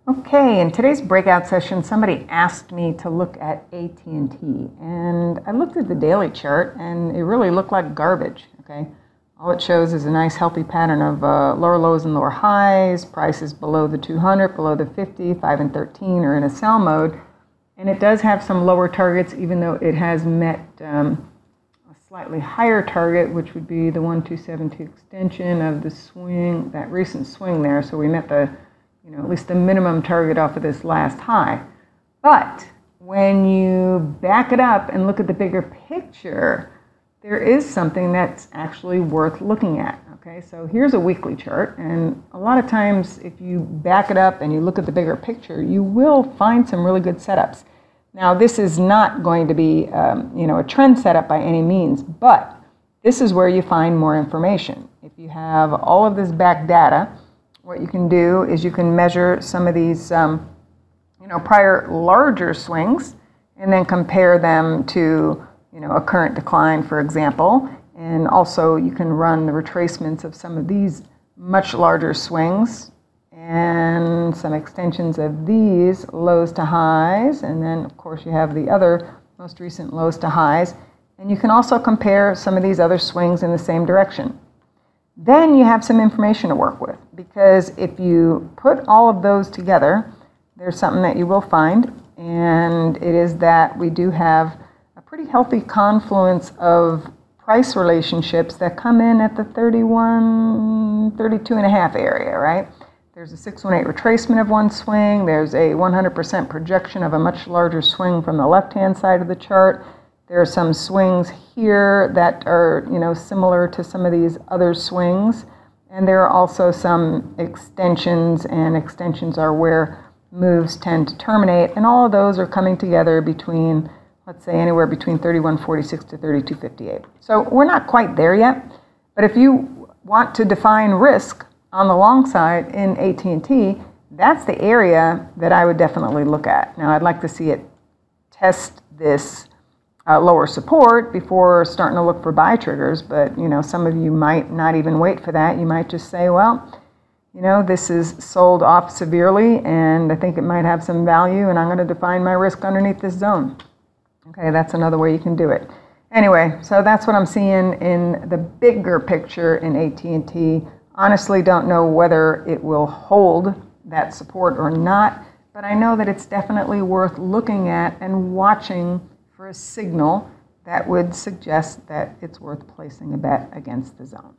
Okay, in today's breakout session, somebody asked me to look at AT&T, and I looked at the daily chart, and it really looked like garbage, okay? All it shows is a nice healthy pattern of lower lows and lower highs, prices below the 200, below the 50, 5 and 13 are in a sell mode, and it does have some lower targets, even though it has met a slightly higher target, which would be the 1272 extension of the swing, that recent swing there. So we met the at least the minimum target off of this last high. But when you back it up and look at the bigger picture, there is something that's actually worth looking at. Okay, so here's a weekly chart, and a lot of times if you back it up and you look at the bigger picture, you will find some really good setups. Now, this is not going to be a trend setup by any means, but this is where you find more information. If you have all of this back data, what you can do is you can measure some of these, prior larger swings, and then compare them to, a current decline, for example. And also, you can run the retracements of some of these much larger swings and some extensions of these lows to highs. And then, of course, you have the other most recent lows to highs. And you can also compare some of these other swings in the same direction. Then you have some information to work with, because if you put all of those together, there's something that you will find, and it is that we do have a pretty healthy confluence of price relationships that come in at the 31, 32 and a half area, right? There's a 618 retracement of one swing. There's a 100% projection of a much larger swing from the left-hand side of the chart. There are some swings here that are, similar to some of these other swings. And there are also some extensions, and extensions are where moves tend to terminate. And all of those are coming together between, let's say, anywhere between 31.46 to 32.58. So we're not quite there yet. But if you want to define risk on the long side in AT&T, that's the area that I would definitely look at. Now, I'd like to see it test this lower support before starting to look for buy triggers, but some of you might not even wait for that. You might just say, well, this is sold off severely, and I think it might have some value, and I'm going to define my risk underneath this zone. Okay, that's another way you can do it. Anyway, so that's what I'm seeing in the bigger picture in AT&T. Honestly, don't know whether it will hold that support or not, but I know that it's definitely worth looking at and watching for a signal that would suggest that it's worth placing a bet against the zone.